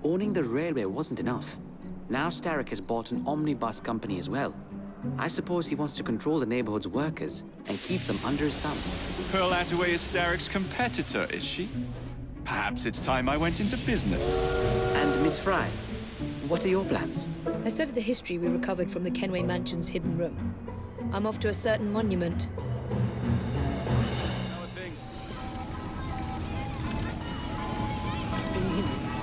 Owning the railway wasn't enough. Now Starrick has bought an omnibus company as well. I suppose he wants to control the neighborhood's workers and keep them under his thumb. Pearl Attaway is Starrick's competitor, is she? Perhaps it's time I went into business. And Miss Fry, what are your plans? I studied the history we recovered from the Kenway Mansion's hidden room. I'm off to a certain monument. How are things? Things.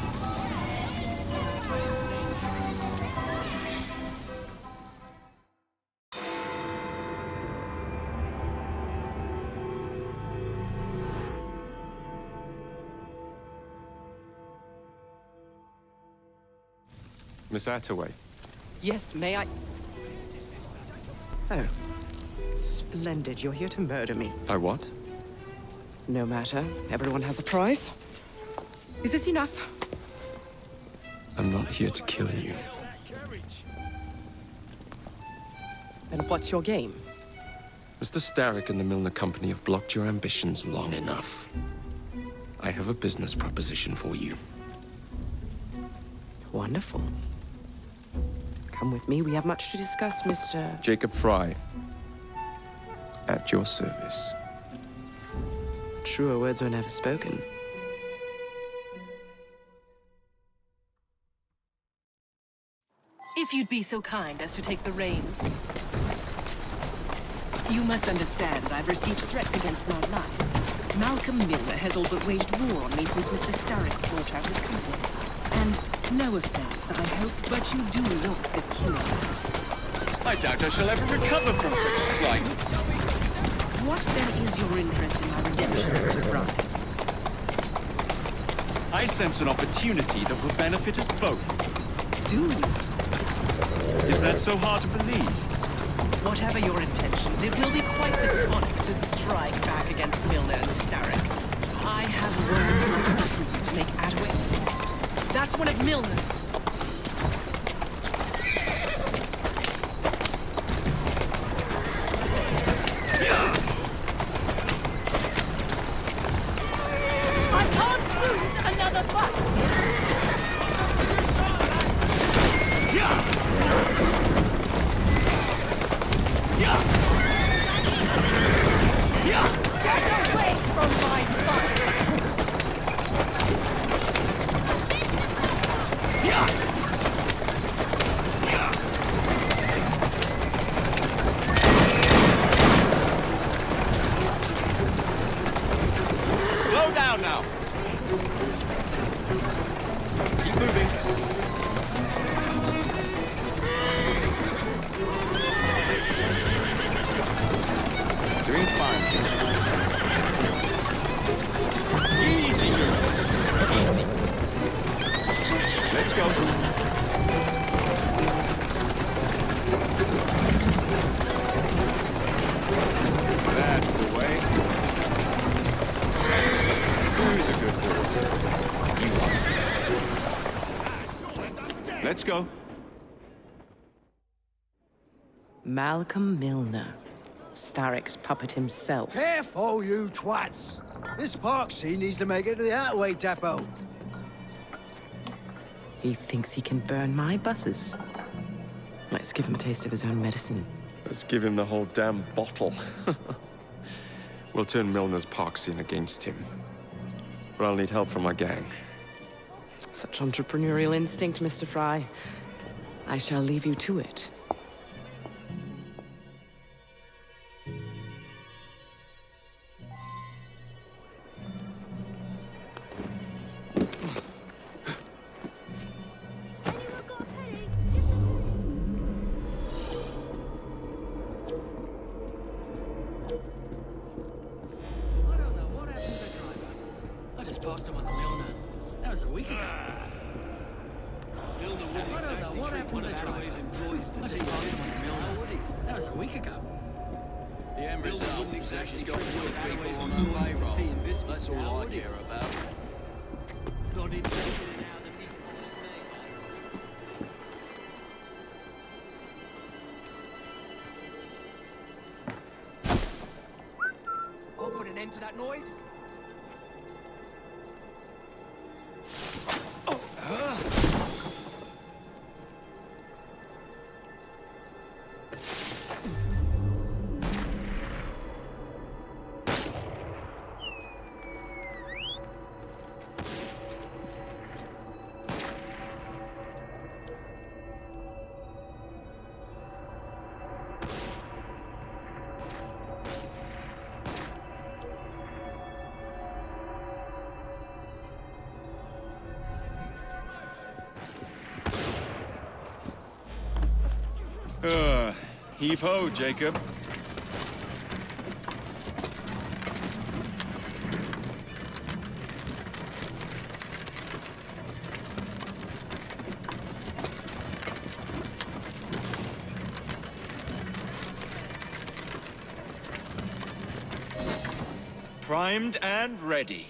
Miss Attaway. Yes, may I? Oh. Splendid. You're here to murder me. I what? No matter. Everyone has a price. Is this enough? I'm not here to kill you. And what's your game? Mr. Starrick and the Milner Company have blocked your ambitions long enough. I have a business proposition for you. Wonderful. Come with me. We have much to discuss, Mr. Jacob Fry. At your service. Truer words were never spoken. If you'd be so kind as to take the reins. You must understand, I've received threats against my life. Malcolm Milner has all but waged war on me since Mr. Starrick bought out his company. And no offense, I hope, but you do look the killer. I doubt I shall ever recover from such a slight. What then is your interest in my redemption, Mr. Fry? I sense an opportunity that will benefit us both. Do you? Is that so hard to believe? Whatever your intentions, it will be quite the tonic to strike back against Milner and Starrick. I have worked like a tree to make Attaway. That's one of Milner's. I can't lose another bus! Get away from my bus! Slow down now. Keep moving. Doing fine. Easy, girl. Easy. Let's go. That's the way. Who's a good horse? You are. Let's go. Malcolm Milner. Starrick's puppet himself. Careful, you twats! This Parksy needs to make it to the Attaway depot. He thinks he can burn my buses. Let's give him a taste of his own medicine. Let's give him the whole damn bottle. We'll turn Milner's Parksy against him. But I'll need help from my gang. Such entrepreneurial instinct, Mr. Fry. I shall leave you to it. I just passed him on the Milner. That was a week ago. I don't know what happened to the driver. I just passed him on the Milner. That was a week ago. The end result is that she's got good people on her payroll. That's all I care about. Got it. I'll put an end to that noise. Heave-ho, Jacob. Primed and ready.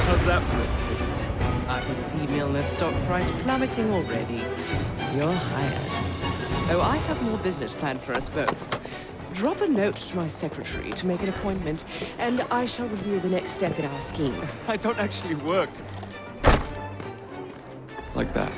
How's that for a taste? I can see Milner's stock price plummeting already. You're hired. Oh, I have more business planned for us both. Drop a note to my secretary to make an appointment, and I shall reveal the next step in our scheme. I don't actually work. Like that.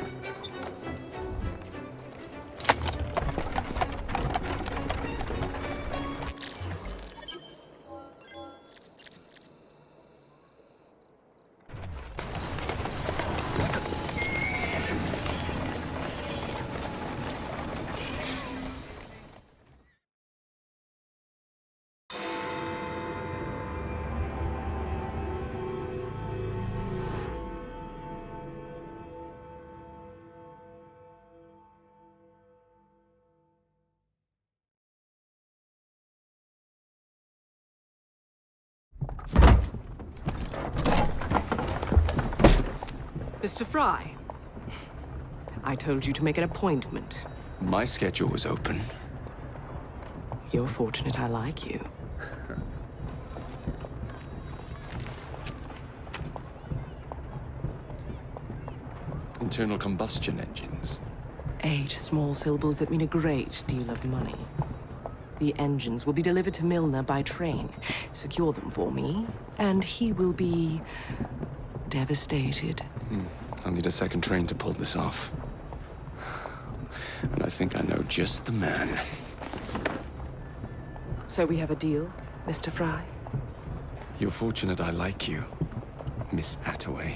Mr. Fry, I told you to make an appointment. My schedule was open. You're fortunate I like you. Internal combustion engines. 8 small syllables that mean a great deal of money. The engines will be delivered to Milner by train. Secure them for me, and he will be devastated. I'll need a second train to pull this off. And I think I know just the man. So we have a deal, Mr. Fry? You're fortunate I like you, Miss Attaway.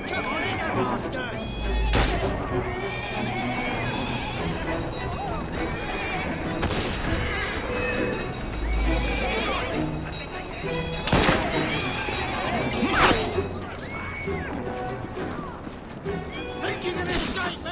Come on in, bastard! Think you're gonna escape me?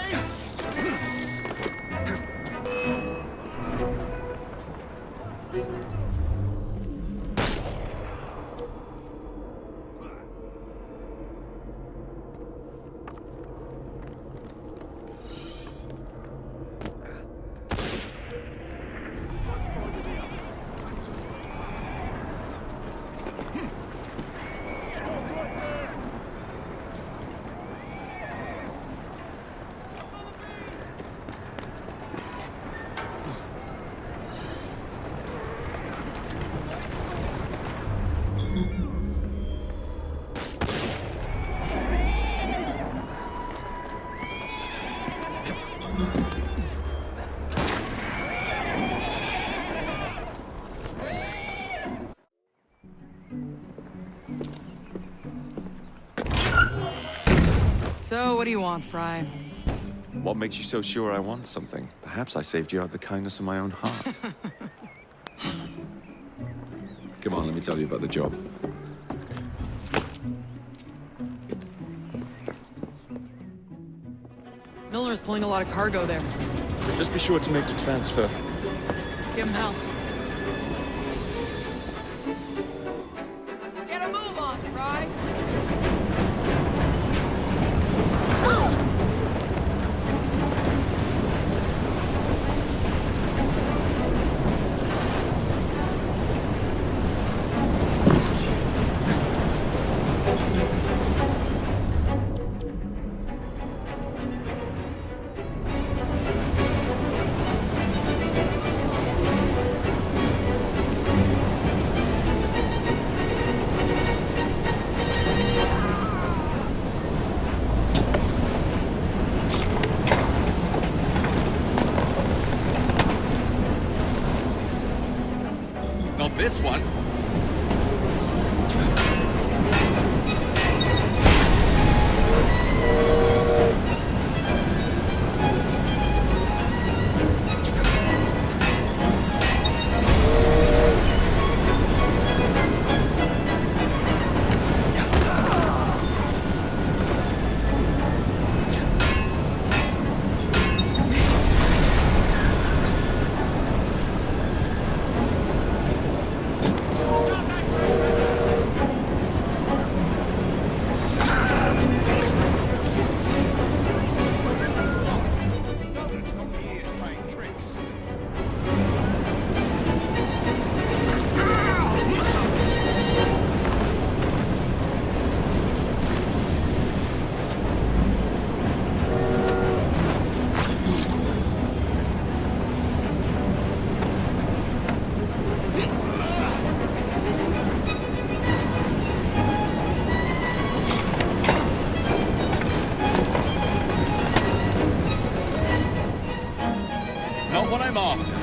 So, what do you want, Fry? What makes you so sure I want something? Perhaps I saved you out of the kindness of my own heart. Come on, let me tell you about the job. Milner's pulling a lot of cargo there. Just be sure to make the transfer. Give him hell. Get a move on, Fry! Not this one. Not what I'm after.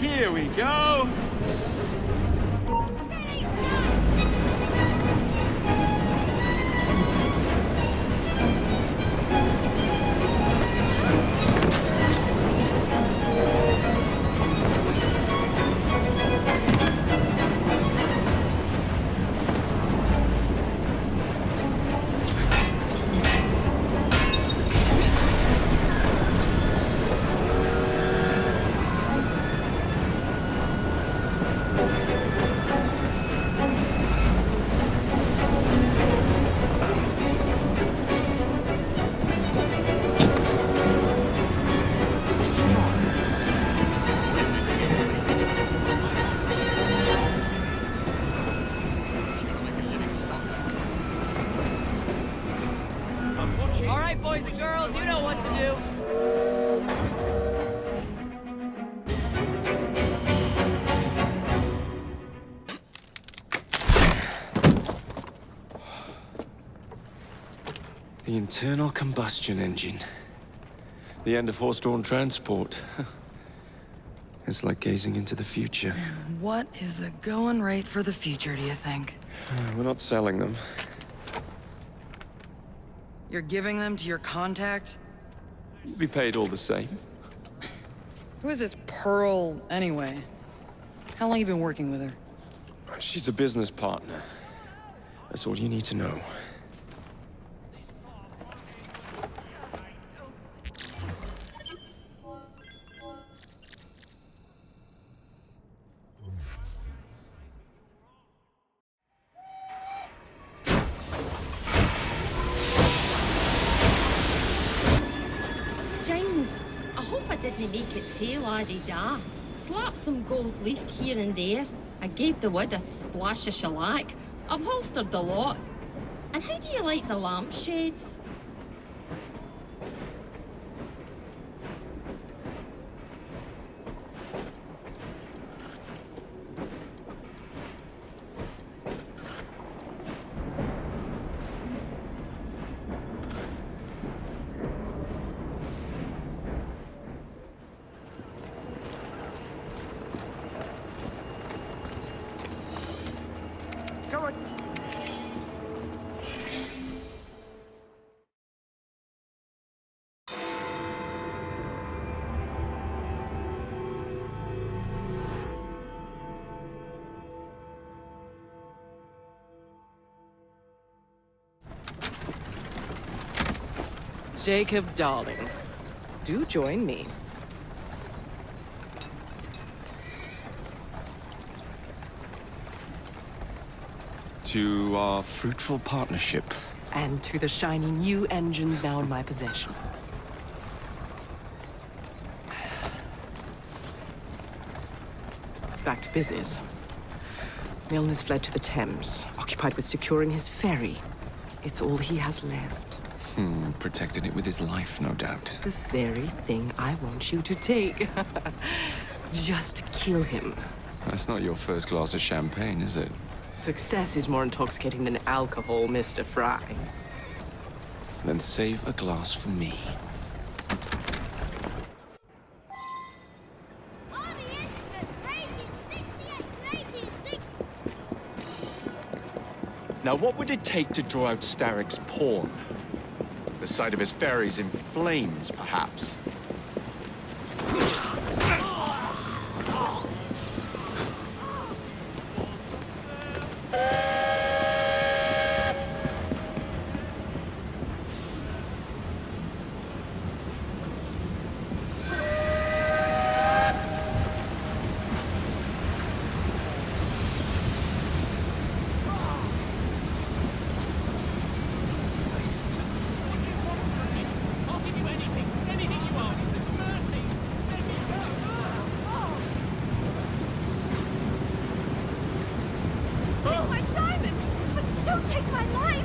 Here we go! The internal combustion engine. The end of horse-drawn transport. It's like gazing into the future. What is the going rate for the future, do you think? We're not selling them. You're giving them to your contact? You'll be paid all the same. Who is this Pearl, anyway? How long you been working with her? She's a business partner. That's all you need to know. James, I hope I didn't make it too la-di-da. Slap some gold leaf here and there. I gave the wood a splash of shellac. Upholstered the lot. And how do you like the lampshades? Come on. Jacob, darling, do join me. To our fruitful partnership. And to the shiny new engines now in my possession. Back to business. Milner's fled to the Thames, occupied with securing his ferry. It's all he has left. Protecting it with his life, no doubt. The very thing I want you to take. Just kill him. That's not your first glass of champagne, is it? Success is more intoxicating than alcohol, Mr. Fry. Then save a glass for me. Now, what would it take to draw out Starrick's pawn? The sight of his ferries in flames, perhaps? Take my diamonds, but don't take my life!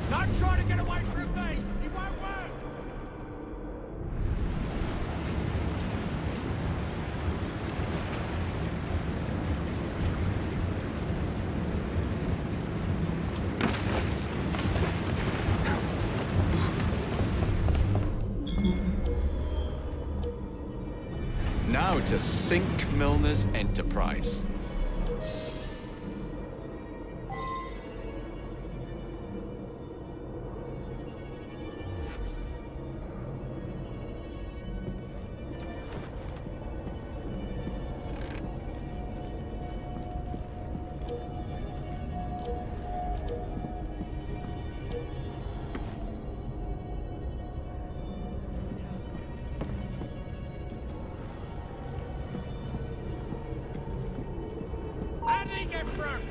Don't try to get away from me! It won't work! Now to sink Milner's enterprise. get through?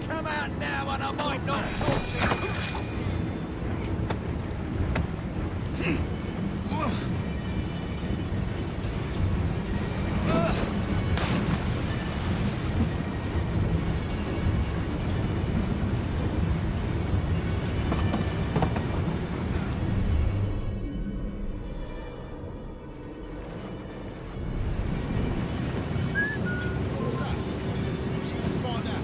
Come out now and I might not talk to you. What's up? Let's find out.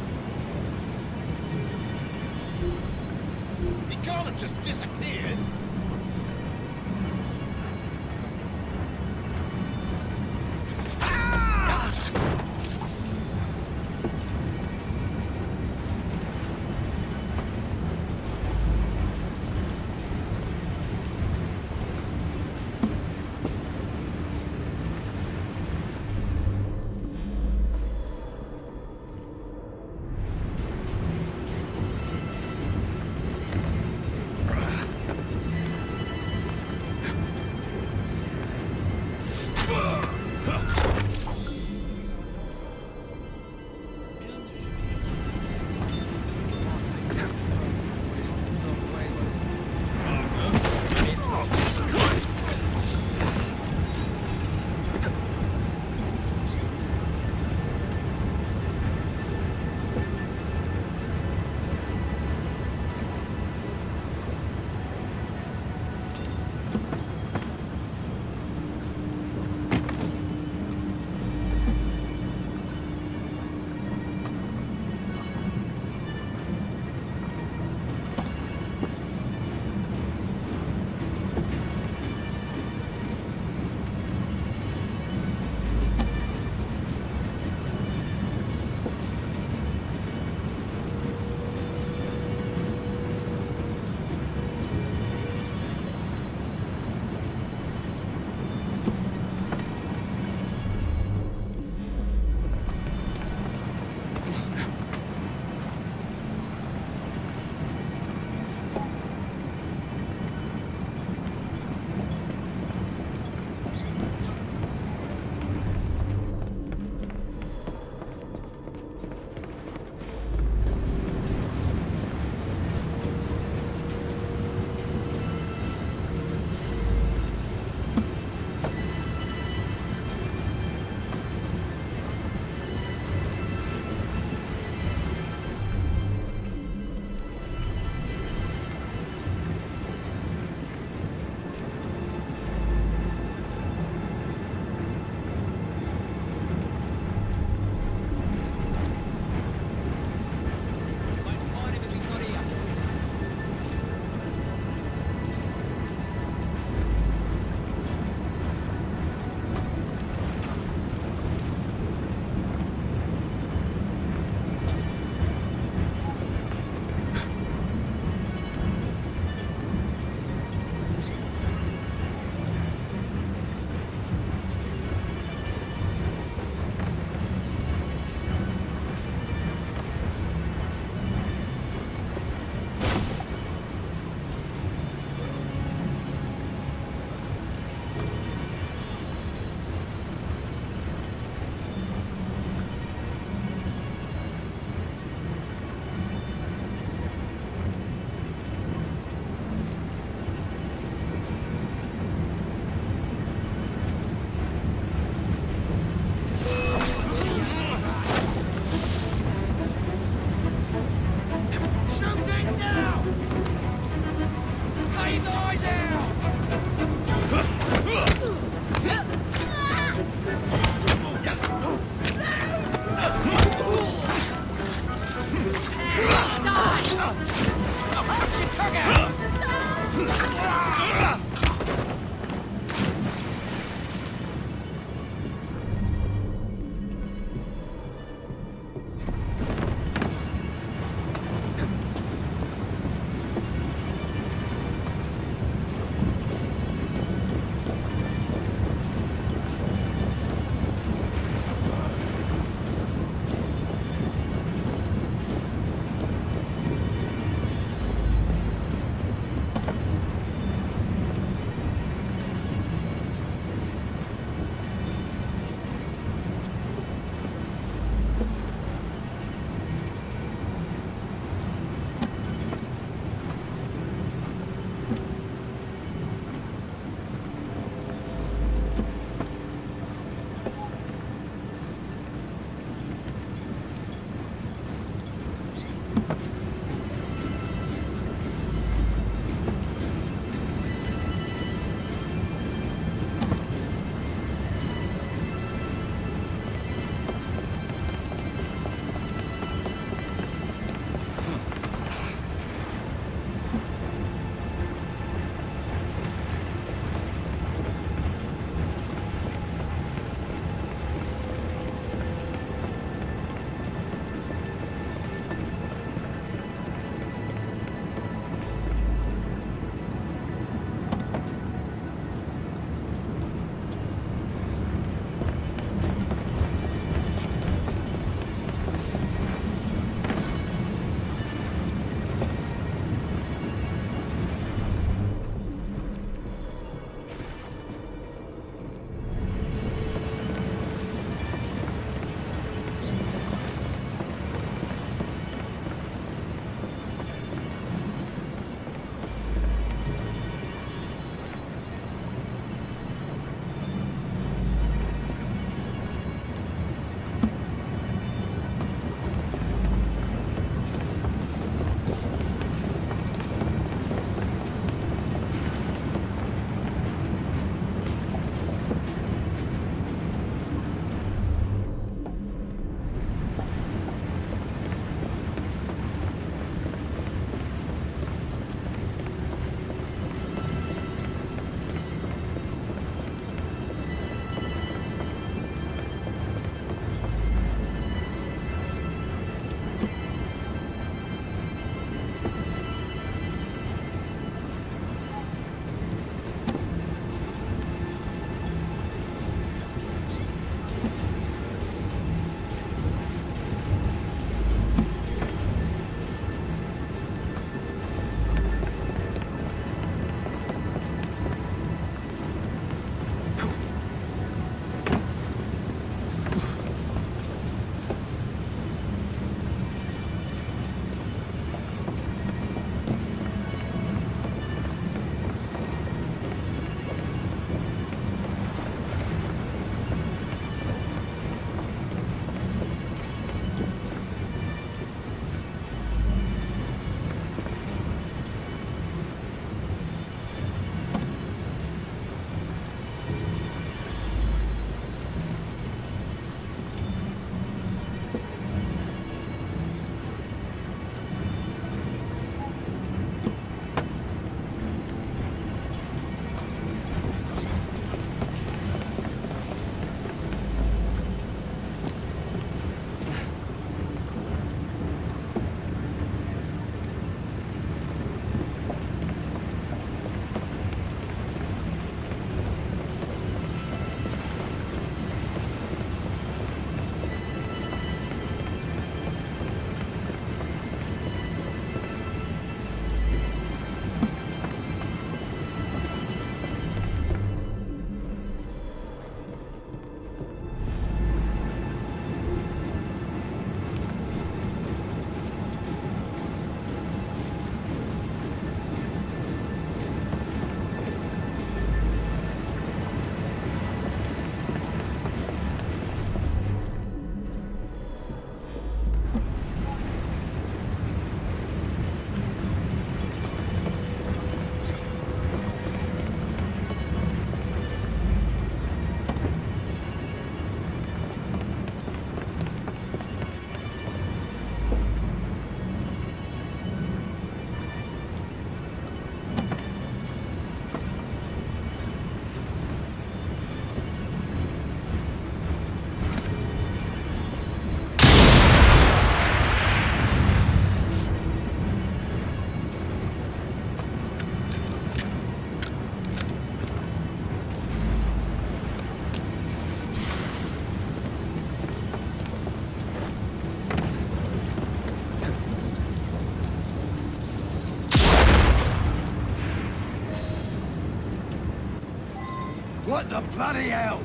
What the bloody hell?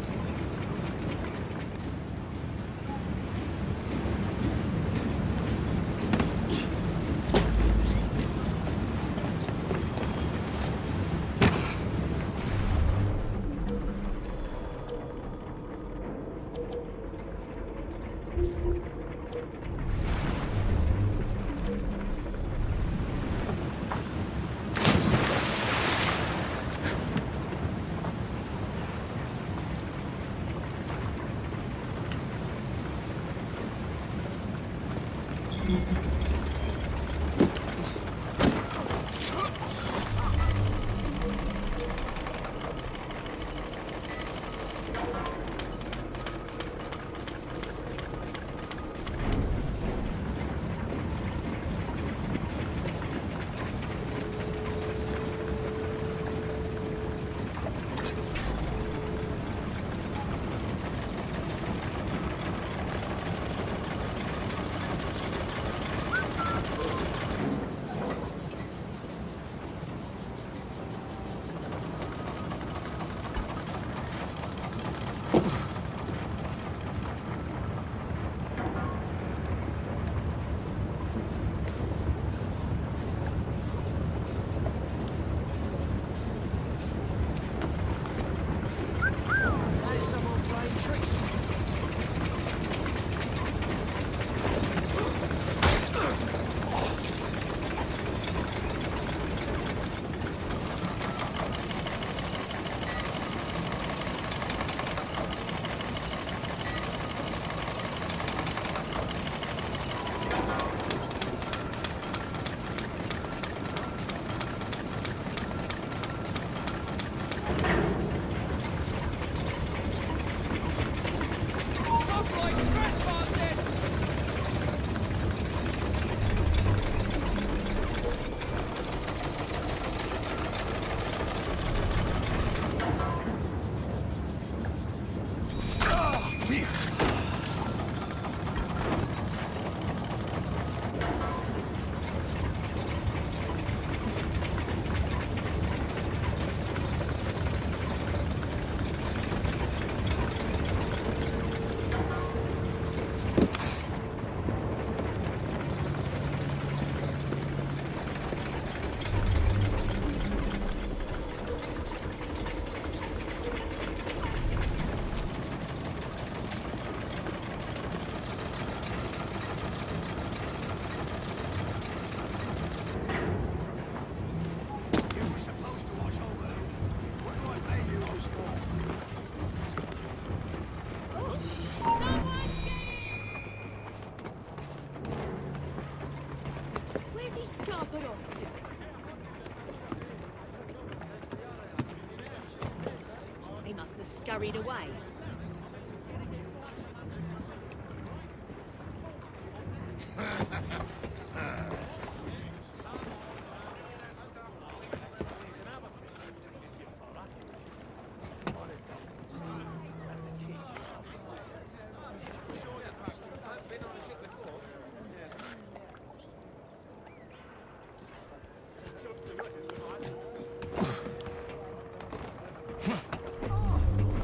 Scurried away.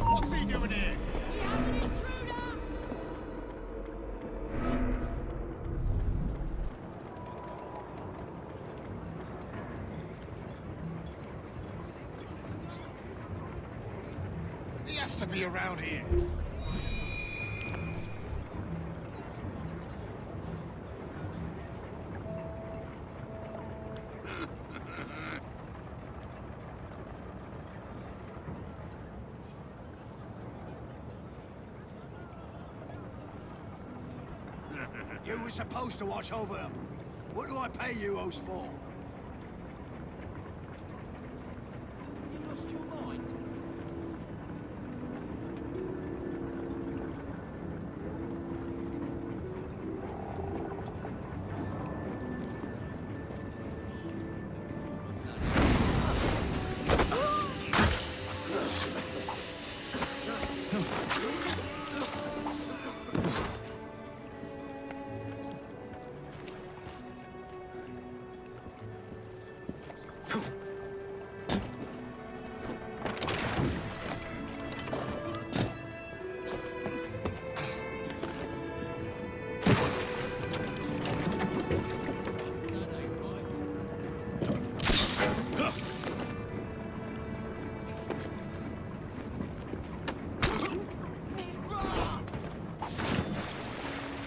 What's he doing here? We have an intruder! He has to be around here. You were supposed to watch over them. What do I pay you hoes for? You lost your mind?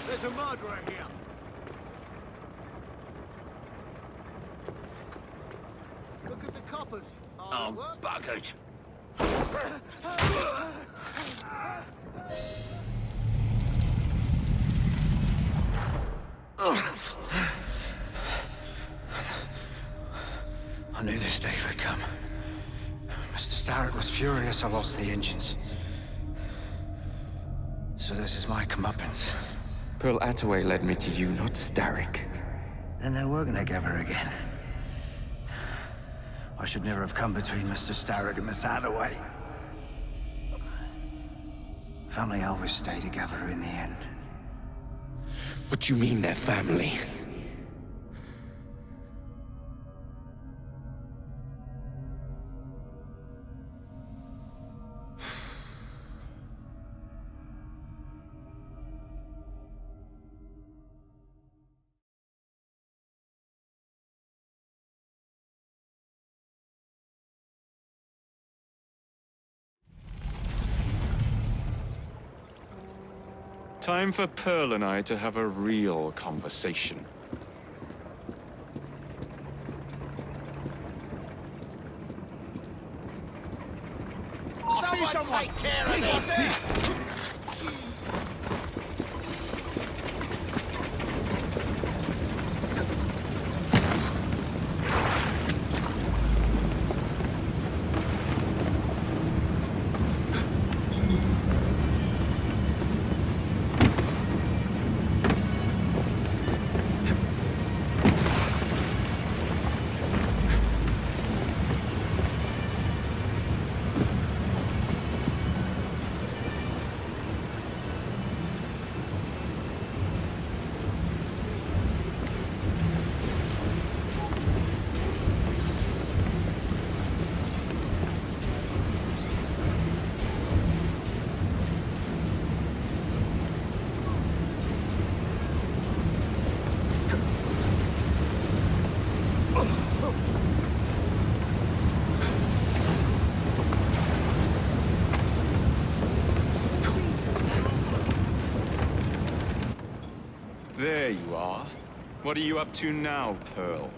There's a murderer here. Look at the coppers. Hard work. Bucket! I knew this day would come. Mr. Starrett was furious I lost the engines. So this is my comeuppance. Pearl Attaway led me to you, not Starrick. Then they're working together again. I should never have come between Mr. Starrett and Miss Attaway. Family always stay together in the end. What do you mean they're family? Time for Pearl and I to have a real conversation. I see someone! Take care of them! There you are. What are you up to now, Pearl?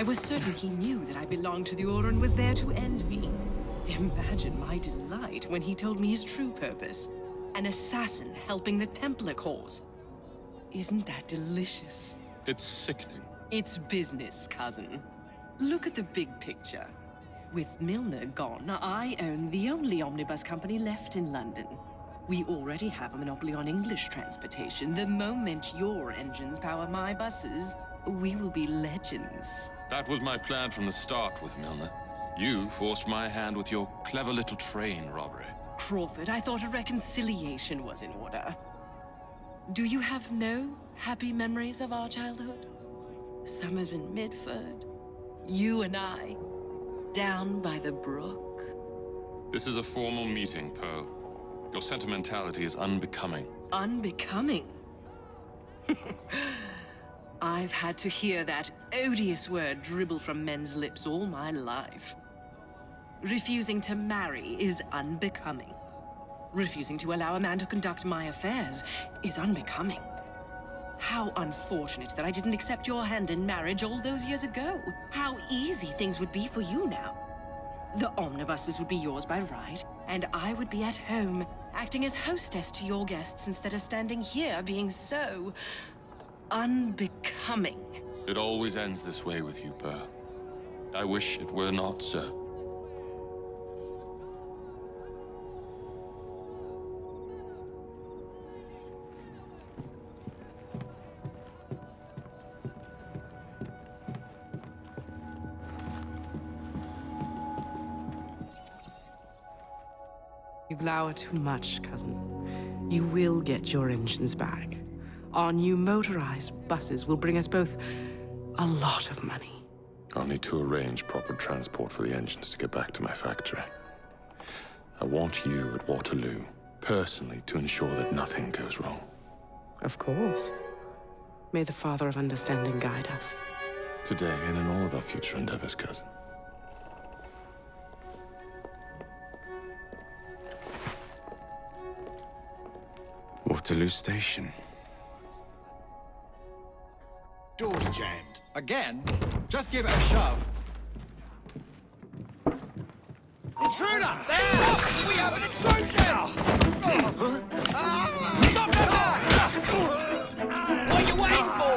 I was certain he knew that I belonged to the Order and was there to end me. Imagine my delight when he told me his true purpose. An assassin helping the Templar cause. Isn't that delicious? It's sickening. It's business, cousin. Look at the big picture. With Milner gone, I own the only omnibus company left in London. We already have a monopoly on English transportation. The moment your engines power my buses, we will be legends. That was my plan from the start with Milner. You forced my hand with your clever little train robbery. Crawford, I thought a reconciliation was in order. Do you have no happy memories of our childhood? Summers in Midford, you and I, down by the brook. This is a formal meeting, Pearl. Your sentimentality is unbecoming. Unbecoming? I've had to hear that odious word dribble from men's lips all my life. Refusing to marry is unbecoming. Refusing to allow a man to conduct my affairs is unbecoming. How unfortunate that I didn't accept your hand in marriage all those years ago. How easy things would be for you now. The omnibuses would be yours by right, and I would be at home, acting as hostess to your guests instead of standing here being so unbecoming. It always ends this way with you, Pearl. I wish it were not so. You glower too much, cousin. You will get your engines back. Our new motorized buses will bring us both a lot of money. I'll need to arrange proper transport for the engines to get back to my factory. I want you at Waterloo, personally, to ensure that nothing goes wrong. Of course. May the Father of Understanding guide us. Today and in all of our future endeavors, cousin. Waterloo Station. Door's jammed. Again? Just give it a shove. Intruder! There! We have an intrusion! Stop that! What are you waiting for?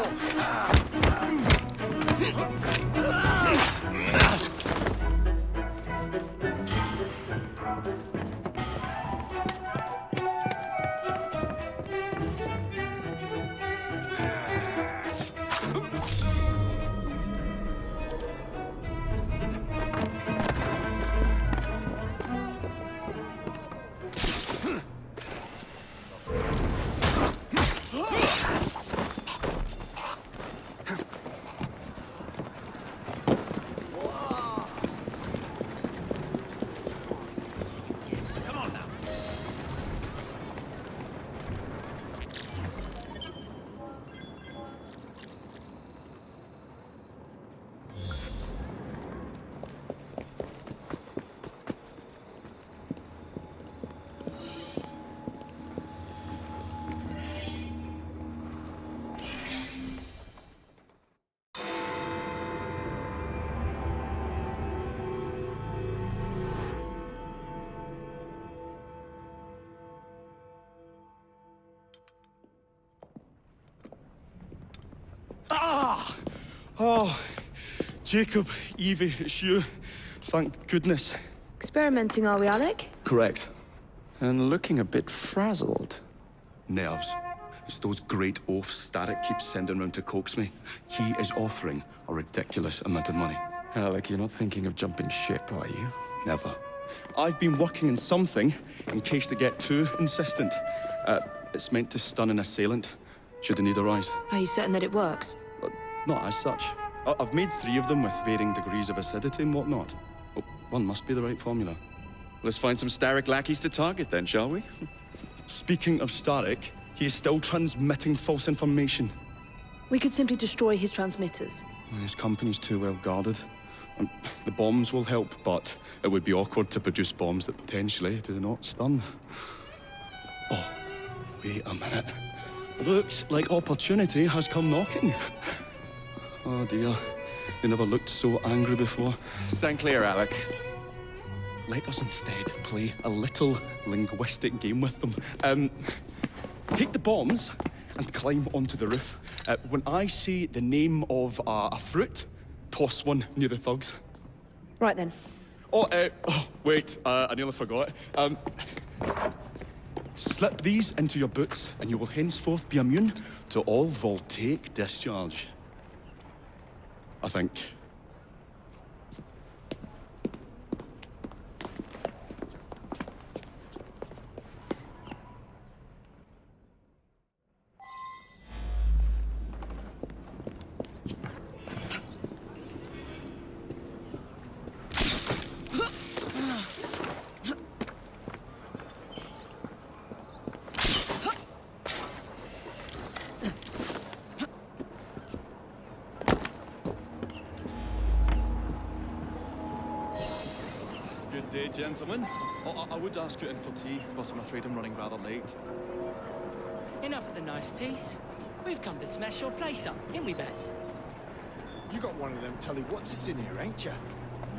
Oh, Jacob, Evie, it's you. Thank goodness. Experimenting, are we, Alec? Correct. And looking a bit frazzled. Nerves. It's those great oafs Starrick keeps sending round to coax me. He is offering a ridiculous amount of money. Alec, you're not thinking of jumping ship, are you? Never. I've been working on something in case they get too insistent. It's meant to stun an assailant, should they need a rise. Are you certain that it works? Not as such. I've made 3 of them with varying degrees of acidity and whatnot. Oh, one must be the right formula. Let's find some Starrick lackeys to target then, shall we? Speaking of Starrick, he is still transmitting false information. We could simply destroy his transmitters. His company's too well guarded. The bombs will help, but it would be awkward to produce bombs that potentially do not stun. Oh, wait a minute. Looks like opportunity has come knocking. Oh dear, they never looked so angry before. Stand clear, Alec. Let us instead play a little linguistic game with them. Take the bombs and climb onto the roof. When I say the name of a fruit, toss one near the thugs. Right then. Oh, wait, I nearly forgot. Slip these into your boots and you will henceforth be immune to all voltaic discharge. I think. Good day, gentlemen. Oh, I would ask you in for tea, but I'm afraid I'm running rather late. Enough of the nice teas. We've come to smash your place up, ain't we, Bess? You got one of them tell-you-what's-its in here, ain't you?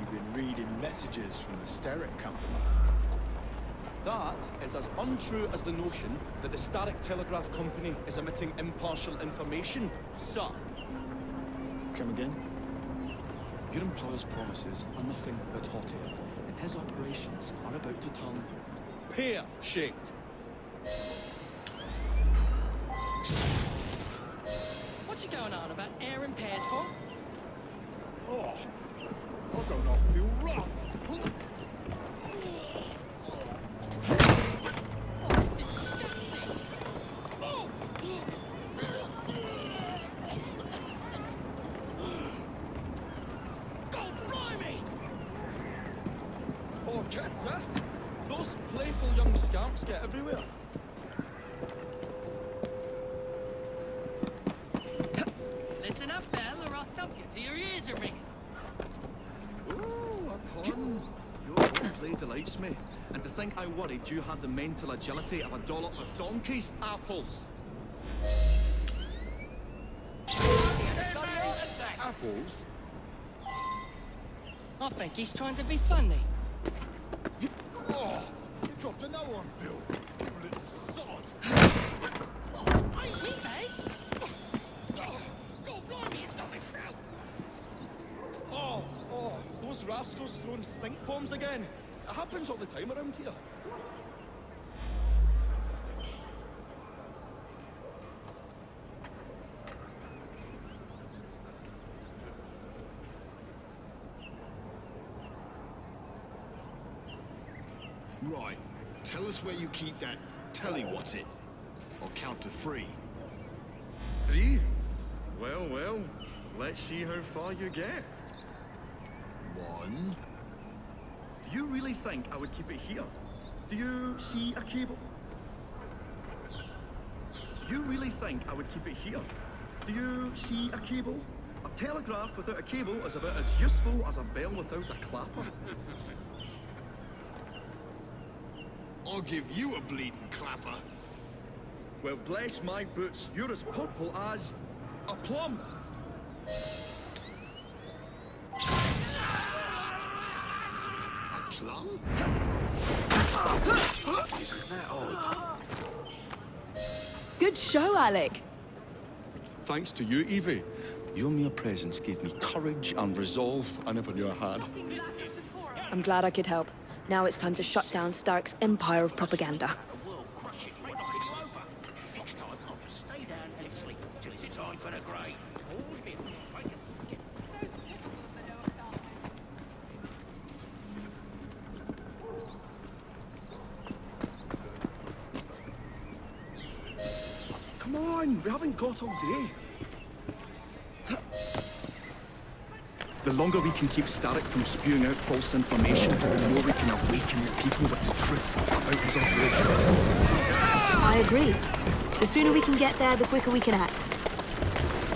You've been reading messages from the Starrick Company. That is as untrue as the notion that the Starrick Telegraph Company is emitting impartial information, sir. Come again? Your employer's promises are nothing but hot air, and his operations are about to turn pear-shaped. What's he going on about air and pears for? Oh, I do not feel rough. Oh, kids, huh? Those playful young scamps get everywhere. Listen up, Belle, or I'll thump you till your ears are ringing. Ooh, a pun. Your own play delights me. And to think I worried you had the mental agility of a dollop of donkey's apples. Apples? I think he's trying to be funny. Oh, you dropped another one, Bill. You little sod. Hey, he has. God, blimey, it's got me throat. Oh, those rascals throwing stink bombs again. It happens all the time around here. Right. Tell us where you keep that telly-what's-it. I'll count to 3. 3? Well, let's see how far you get. 1. Do you really think I would keep it here? Do you see a cable? Do you really think I would keep it here? Do you see a cable? A telegraph without a cable is about as useful as a bell without a clapper. I'll give you a bleeding clapper. Well, bless my boots, you're as purple as a plum. A plum? Isn't that odd? Good show, Alec. Thanks to you, Evie. Your mere presence gave me courage and resolve I never knew I had. I'm glad I could help. Now it's time to shut down Starrick's empire of propaganda. Come on, we haven't got all day. The longer we can keep Starrick from spewing out false information, the more we can awaken the people with the truth about his operations. I agree. The sooner we can get there, the quicker we can act.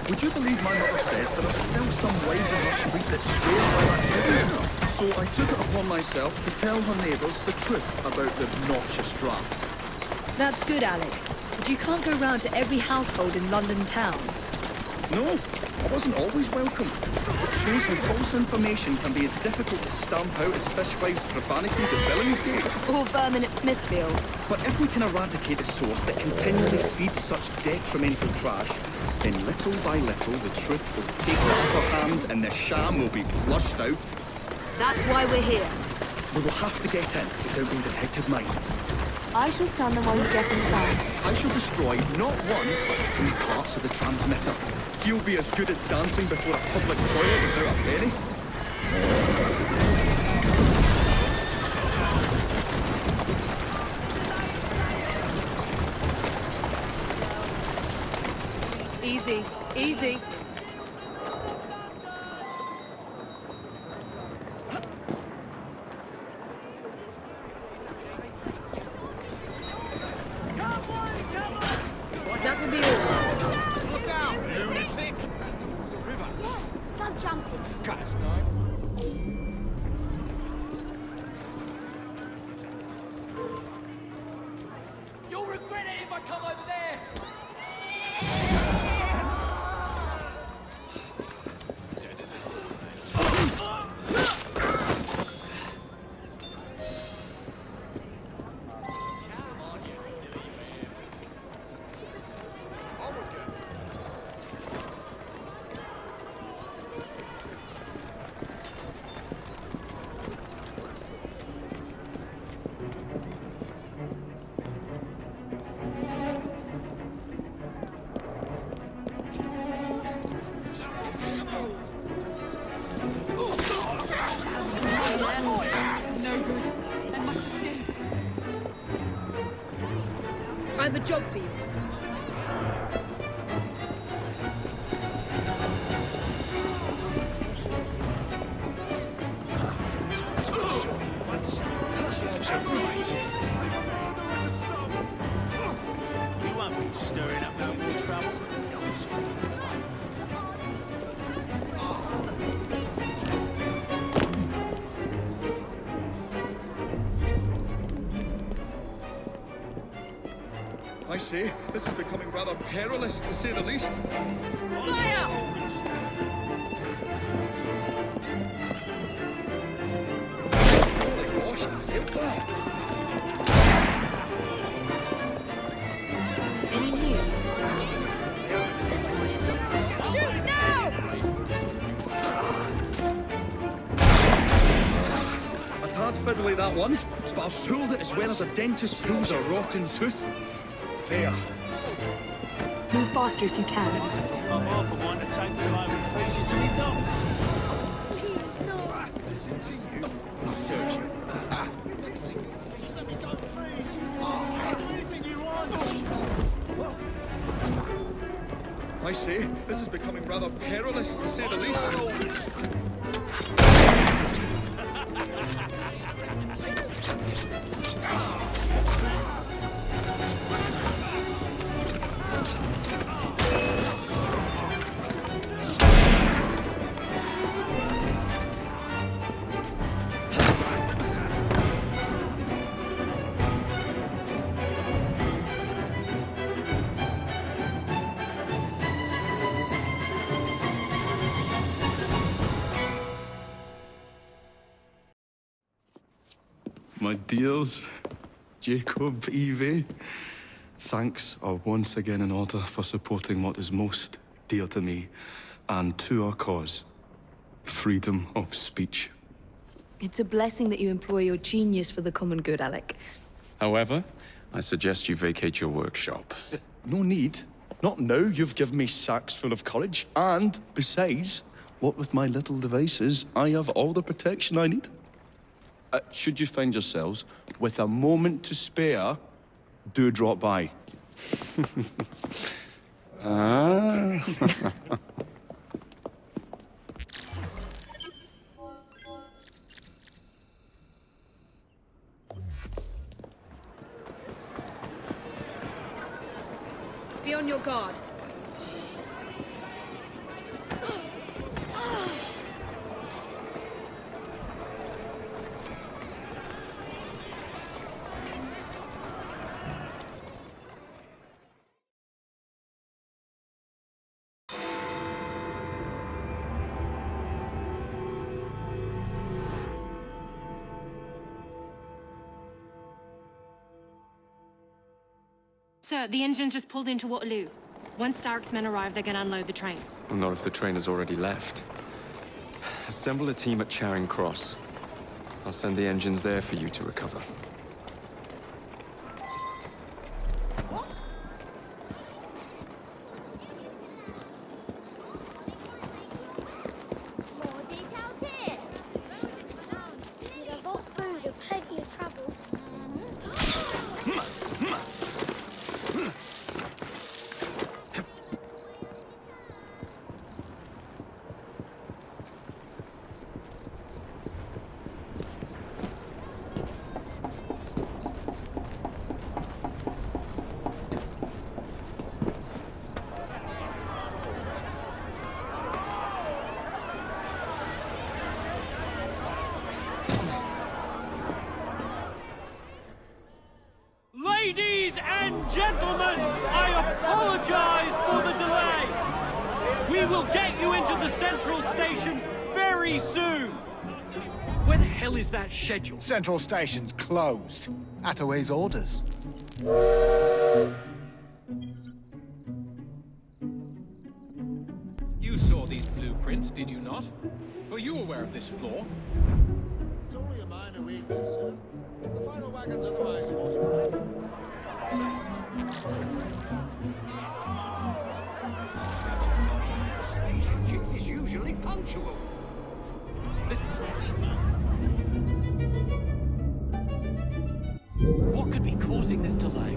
Would you believe my mother says there are still some wives in her street that swear by that shooting? So I took it upon myself to tell her neighbours the truth about the obnoxious draft. That's good, Alec. But you can't go round to every household in London town. No, I wasn't always welcome. It shows how false information can be as difficult to stamp out as fishwives' profanities at Billingsgate. Or vermin at Smithfield. But if we can eradicate the source that continually feeds such detrimental trash, then little by little the truth will take the upper hand and the sham will be flushed out. That's why we're here. We will have to get in without being detected, mind. I shall stand them while you get inside. I shall destroy not one, but 3 parts of the transmitter. He'll be as good as dancing before a public toilet without a penny. Easy, easy. That'll be all. Look out, lunatic! Yeah, go jumping. Cast night. You'll regret it if I come over there! a job for you. You won't be stirring up no more trouble. I say, this is becoming rather perilous, to say the least. Fire! Holy gosh, I failed that. Any news? Shoot now! A tad fiddly, that one, but I've pulled it as well as a dentist pulls a rotten tooth. There. Move faster if you can. I'm off and want to take me home and feed you to me dogs. Please, no. Listen to you. Search you. I say, this is becoming rather perilous, to say the least. My dears, Jacob, Evie, thanks are once again in order for supporting what is most dear to me and to our cause, freedom of speech. It's a blessing that you employ your genius for the common good, Alec. However, I suggest you vacate your workshop. No need. Not now you've given me sacks full of courage. And besides, what with my little devices, I have all the protection I need. Should you find yourselves with a moment to spare, do drop by. Be on your guard. Sir, the engine's just pulled into Waterloo. Once Starrick's men arrive, they're gonna unload the train. Well, not if the train has already left. Assemble a team at Charing Cross. I'll send the engines there for you to recover. More details here. We've got food and plenty of trouble. Ladies and gentlemen, I apologize for the delay. We will get you into the central station very soon. Where the hell is that schedule? Central Station's closed. Attaway's orders. You saw these blueprints, did you not? Were you aware of this flaw? It's only a minor weakness, sir. The final wagon's otherwise fortified. Station chief is usually punctual. Listen. What could be causing this delay?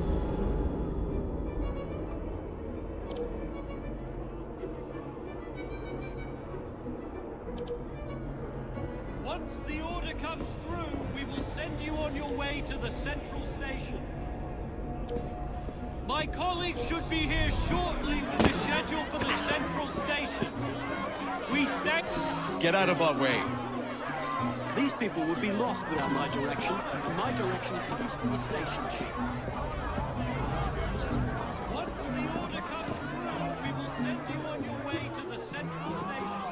comes through, we will send you on your way to the central station. My colleagues should be here shortly with the schedule for the central station. We thank... Get out of our way. These people would be lost without my direction, and my direction comes from the station chief. Once the order comes through, we will send you on your way to the central station.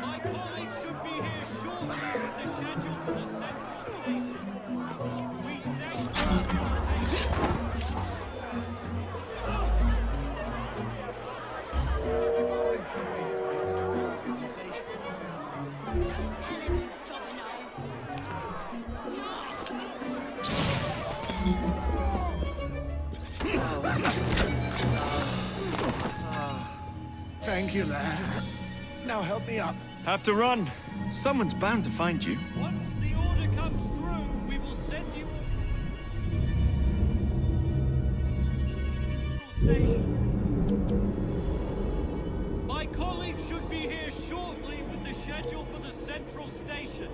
My colleagues should be here shortly with the schedule for the central station. We thank you for your patience. Thank you, lad. Now help me up. Have to run. Someone's bound to find you. Once the order comes through, we will send you station. My colleagues should be here shortly with the schedule for the central station.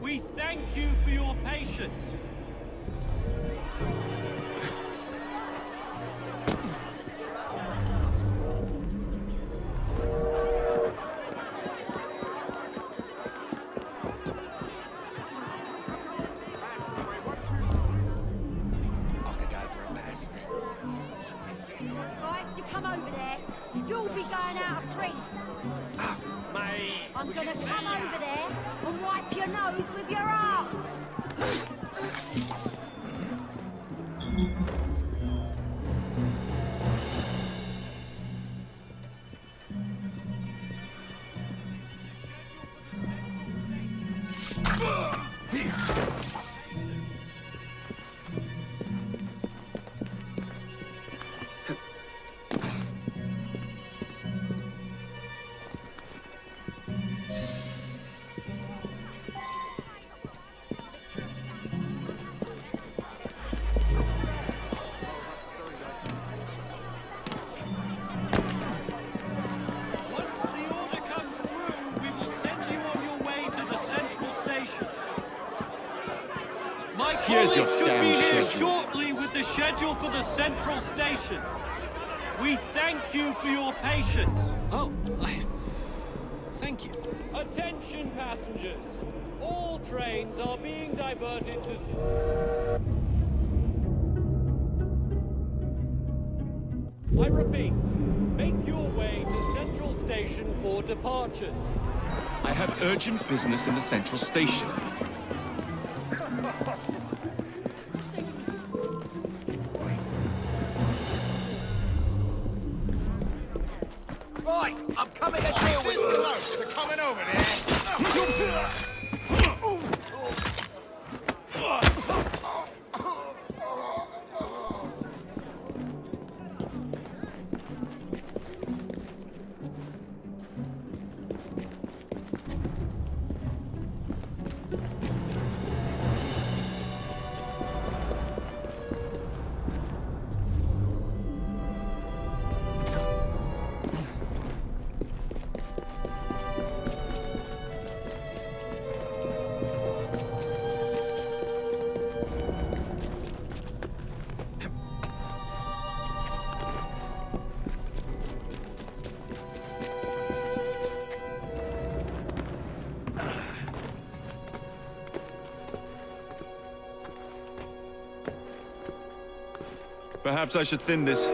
We thank you for your patience. Guys, you come over there. You'll be going out of drink. Mate, I'm gonna come over there and wipe your nose with your ass. My Here's your colleagues should damn be here schedule. shortly with the schedule for the central station. We thank you for your patience. Oh, thank you. Attention passengers. All trains are being diverted to... I repeat, make your way to Central Station for departures. I have urgent business in the central station. Right, I'm coming to deal with you. Close to coming over there. Perhaps I should thin this.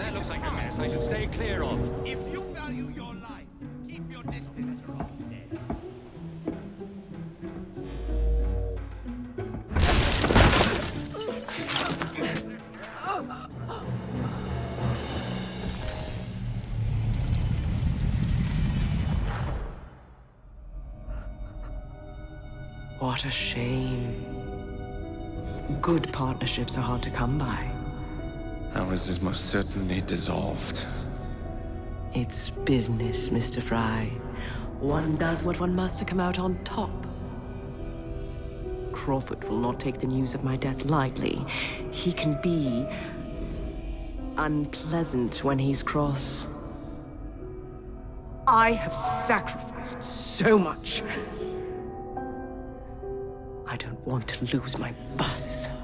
That looks like a mess I should stay clear of. If you value your life, keep your distance from dead. What a shame. Good partnerships are hard to come by. Ours is most certainly dissolved. It's business, Mr. Fry. One does what one must to come out on top. Crawford will not take the news of my death lightly. He can be unpleasant when he's cross. I have sacrificed so much. I don't want to lose my bosses.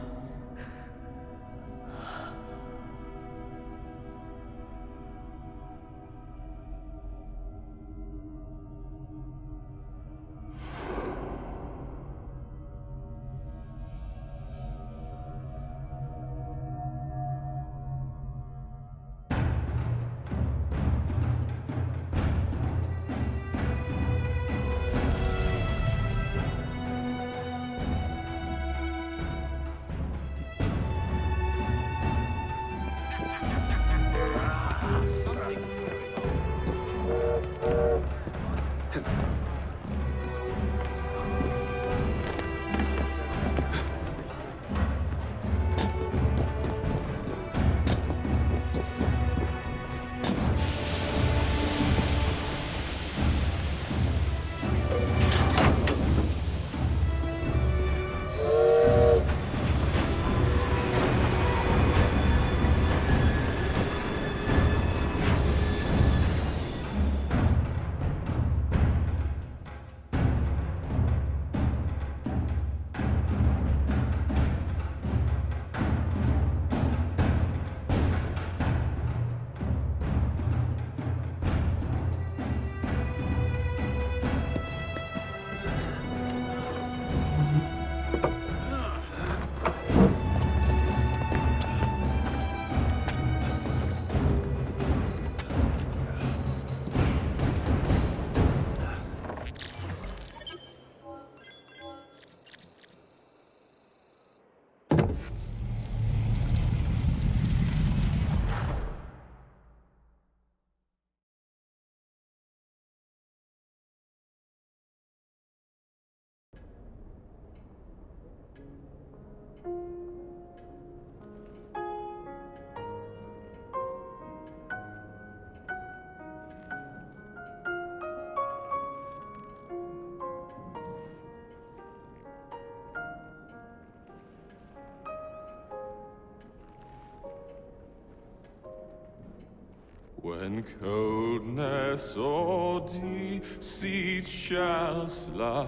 When coldness or deceit shall slide,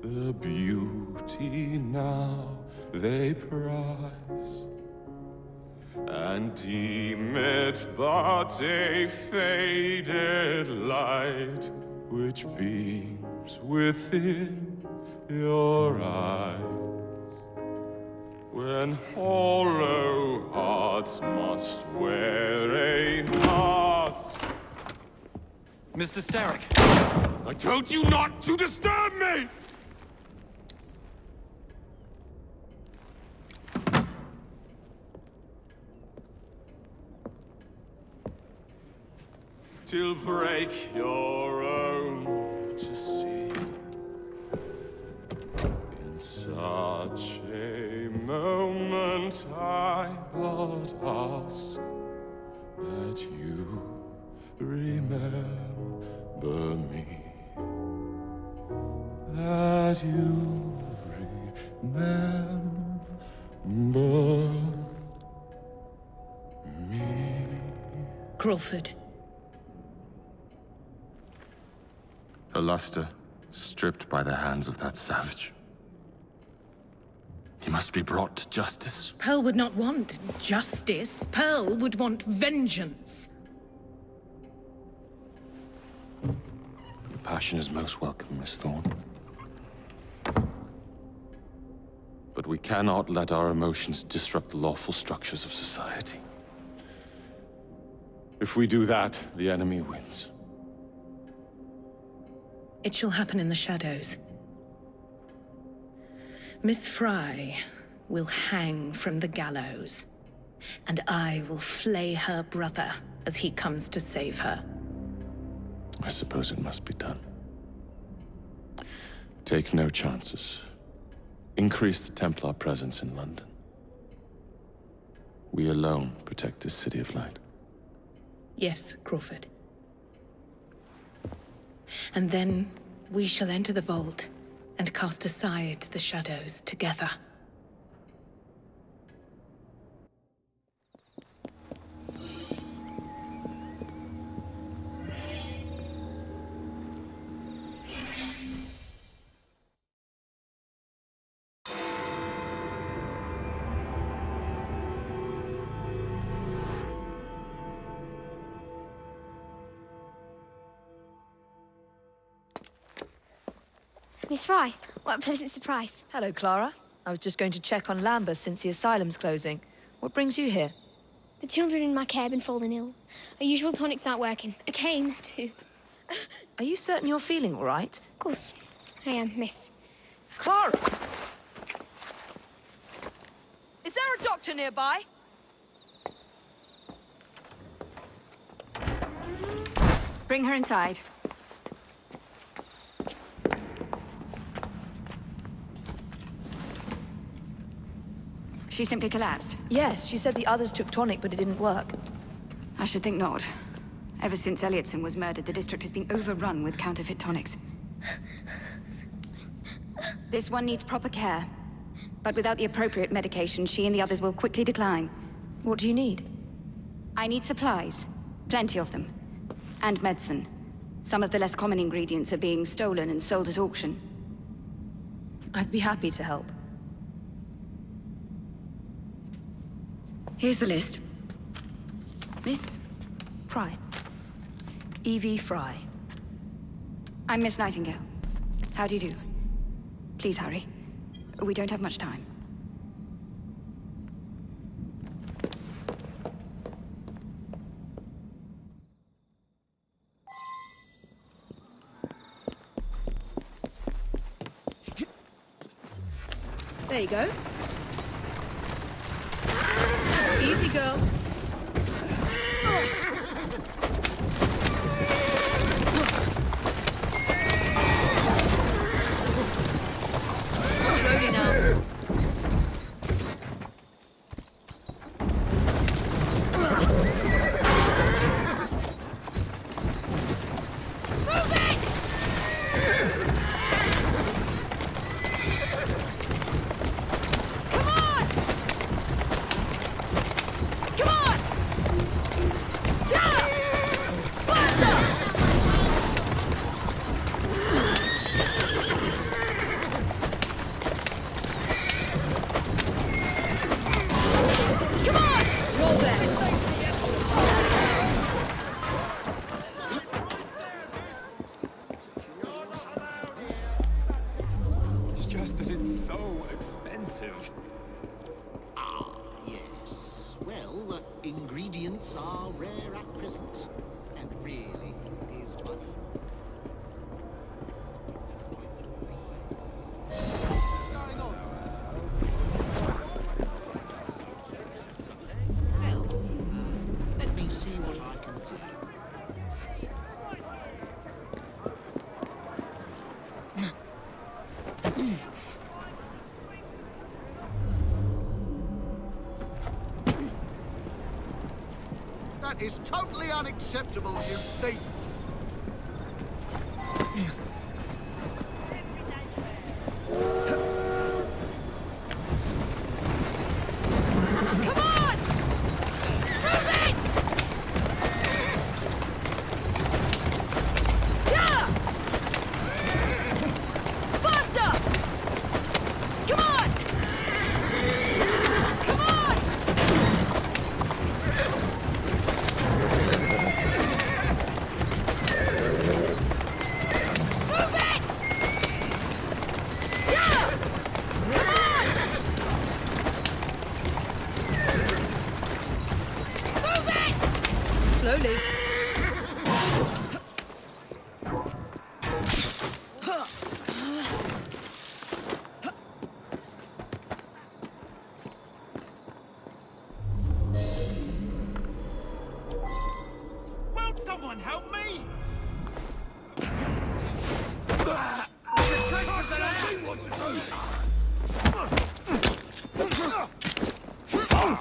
the beauty now they prize, and deem it but a faded light which beams within your eyes. When hollow hearts must wear a mask. Mr. Starrick! I told you not to disturb me! Till break your own to see. In such a moment I but ask that you remember me. That you remember me. Crawford. Her luster stripped by the hands of that savage. He must be brought to justice. Pearl would not want justice. Pearl would want vengeance. Your passion is most welcome, Miss Thorne. But we cannot let our emotions disrupt the lawful structures of society. If we do that, the enemy wins. It shall happen in the shadows. Miss Fry will hang from the gallows, and I will flay her brother as he comes to save her. I suppose it must be done. Take no chances. Increase the Templar presence in London. We alone protect this city of light. Yes, Crawford. And then we shall enter the vault and cast aside the shadows together. Miss Fry, what a pleasant surprise. Hello, Clara. I was just going to check on Lambeth since the asylum's closing. What brings you here? The children in my care have been falling ill. Our usual tonics aren't working. I came to... Are you certain you're feeling all right? Of course, I am, miss. Clara! Is there a doctor nearby? Bring her inside. She simply collapsed? Yes, she said the others took tonic, but it didn't work. I should think not. Ever since Elliotson was murdered, the district has been overrun with counterfeit tonics. This one needs proper care. But without the appropriate medication, she and the others will quickly decline. What do you need? I need supplies. Plenty of them. And medicine. Some of the less common ingredients are being stolen and sold at auction. I'd be happy to help. Here's the list. Miss? Fry. Evie Fry. I'm Miss Nightingale. How do you do? Please hurry. We don't have much time. There you go. Easy, girl. Slowly now. Come on! ingredients are rare at present, and really is money. What's going on? Well, let me see what I can do. That is totally unacceptable, you thief! Come on! Move it! Yeah! Faster! Come on! Come on! Move it! Yeah! Come on! Move it! Slowly. Won't someone help me?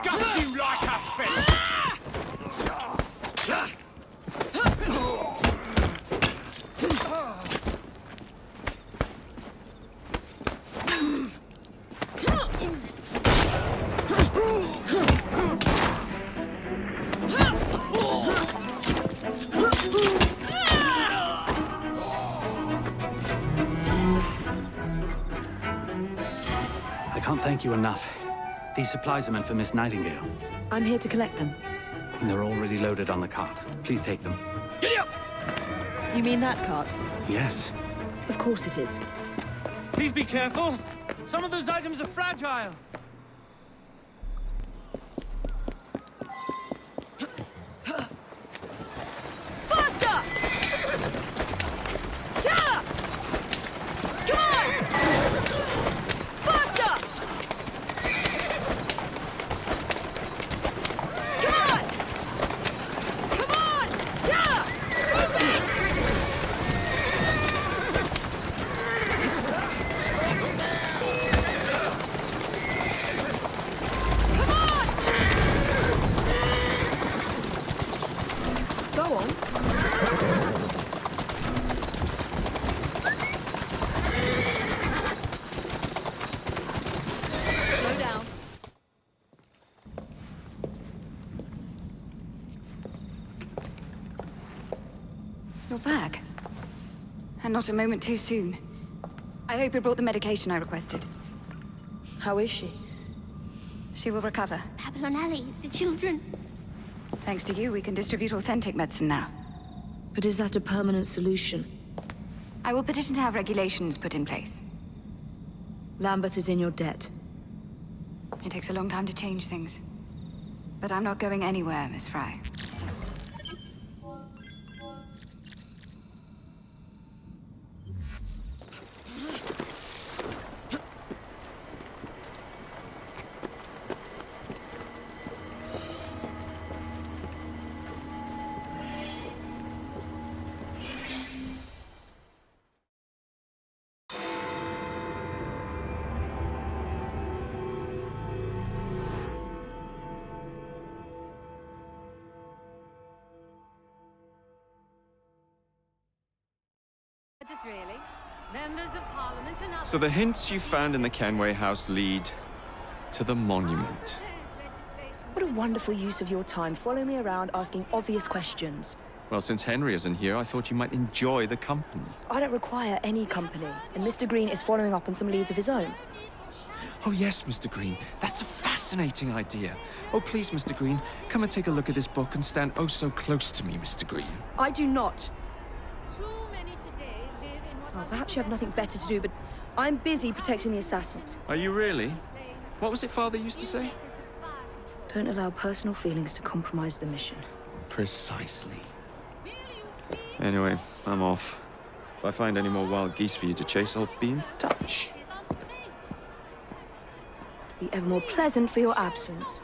Gut you like a fish! I can't thank you enough. These supplies are meant for Miss Nightingale. I'm here to collect them. They're already loaded on the cart. Please take them. Giddy up! You mean that cart? Yes. Of course it is. Please be careful. Some of those items are fragile. Faster! Yeah! Come on! Faster! Come on! Come on! Yeah! Move it! Come on! Go on. Slow down. You're back. And not a moment too soon. I hope you brought the medication I requested. How is she? She will recover. Pablo and Ellie, the children. Thanks to you, we can distribute authentic medicine now. But is that a permanent solution? I will petition to have regulations put in place. Lambeth is in your debt. It takes a long time to change things. But I'm not going anywhere, Miss Fry. Really? Members of Parliament and others. So the hints you found in the Kenway house lead to the monument. What a wonderful use of your time, following me around asking obvious questions. Well, since Henry isn't here, I thought you might enjoy the company. I don't require any company, and Mr. Green is following up on some leads of his own. Oh, yes, Mr. Green. That's a fascinating idea. Oh, please, Mr. Green, come and take a look at this book and stand oh so close to me, Mr. Green. I do not. Well, perhaps you have nothing better to do, but I'm busy protecting the assassins. Are you really? What was it Father used to say? Don't allow personal feelings to compromise the mission. Precisely. Anyway, I'm off. If I find any more wild geese for you to chase, I'll be in touch. Be ever more pleasant for your absence.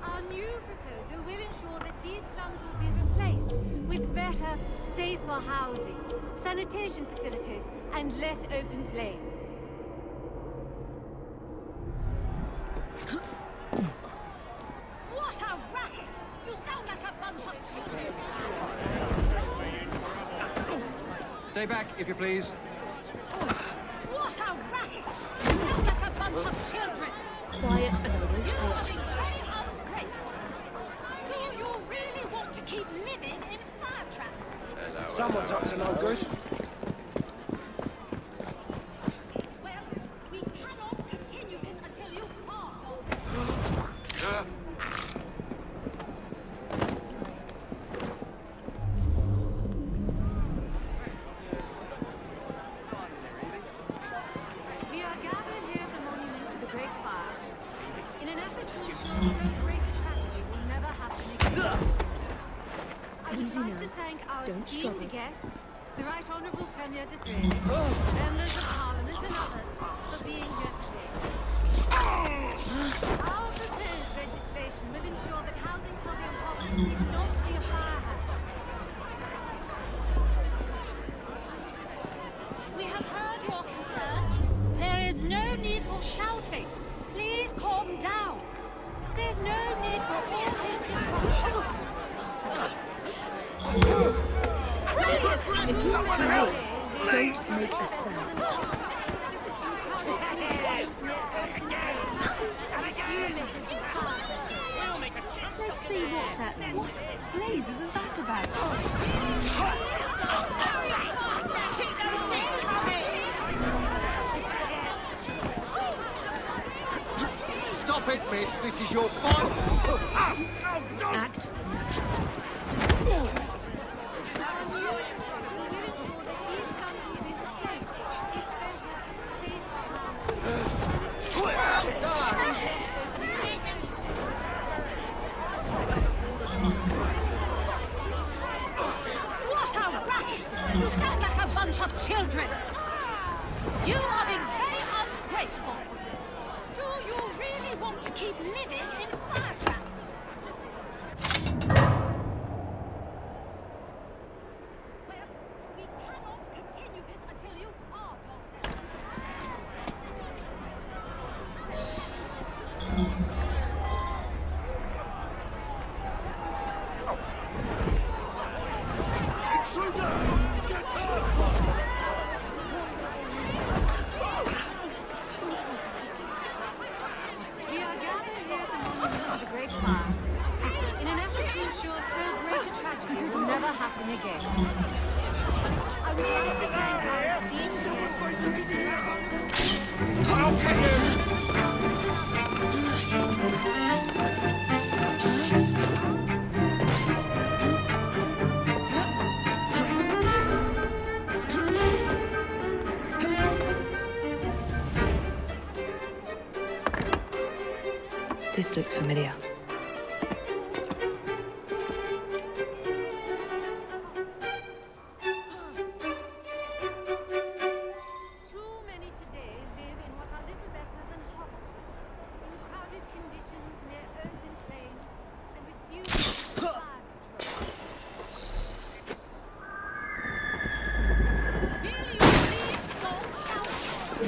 Our new proposal will ensure that these slums will be replaced with better, safer housing, sanitation facilities, and less open plain. What a racket! You sound like a bunch of children! Stay back, if you please. What a racket! You sound like a bunch of children! Quiet and I won't You are hurt you. being very ungrateful. Do you really want to keep living in fire traps? Someone's up to no good. Well, we cannot continue this until you calm We are gathered here at the monument to the Great Fire in an effort to ensure so great a tragedy will never happen again. I would Easy like now. to thank our Don't esteemed struggle. guests, the Right Honourable Premier Disraeli, members of Parliament and others, for being here today. Our proposed legislation will ensure that housing for the impoverished will not be a fire hazard. We have heard your concerns. There is no need for shouting. Please calm down. There's no need for all this disruption. If you tell me, don't make a sound. Let's see what's happening. What blazes is that about? Stop it, miss. This is your fault. Act natural. What a racket! You sound like a bunch of children! You are being very ungrateful! Do you really want to keep living in fire traps? Well, we cannot continue this until you calm We are gathered here at the monument to the Great Fire in an effort to ensure so great a tragedy will never happen again. I would like to thank our esteemed guests. I'll get him! This looks familiar. Too many today live in what are little better than hovels, in crowded conditions near open plains and with few fire patrols. Will you please stop shouting?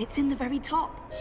It's in the very top.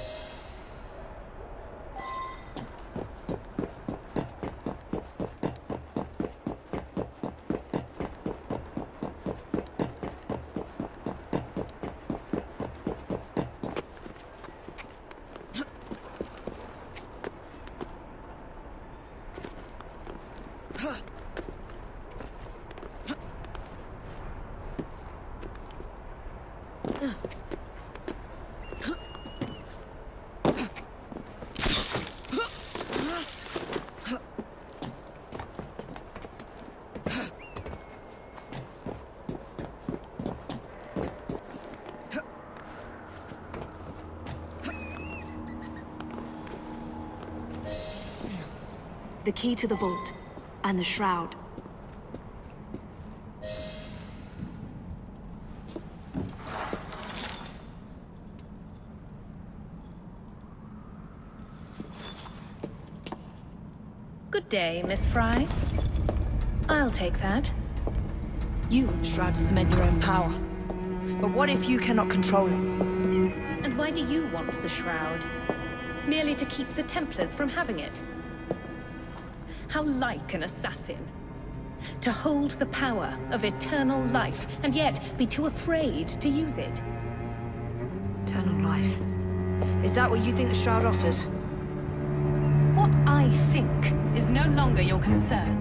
The key to the vault, and the shroud. Good day, Miss Fry. I'll take that. You want the shroud to cement your own power. But what if you cannot control it? And why do you want the shroud? Merely to keep the Templars from having it? How like an assassin. To hold the power of eternal life, and yet be too afraid to use it. Eternal life. Is that what you think the shroud offers? What I think is no longer your concern.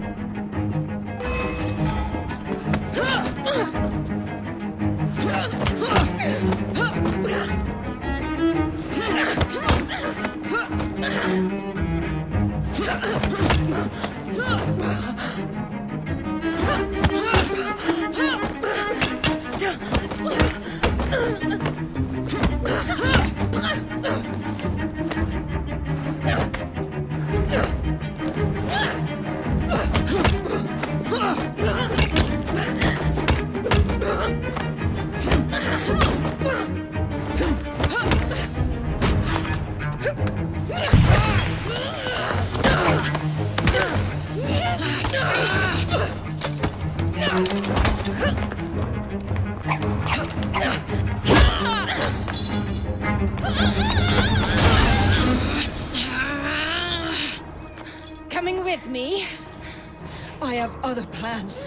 Coming with me? I have other plans.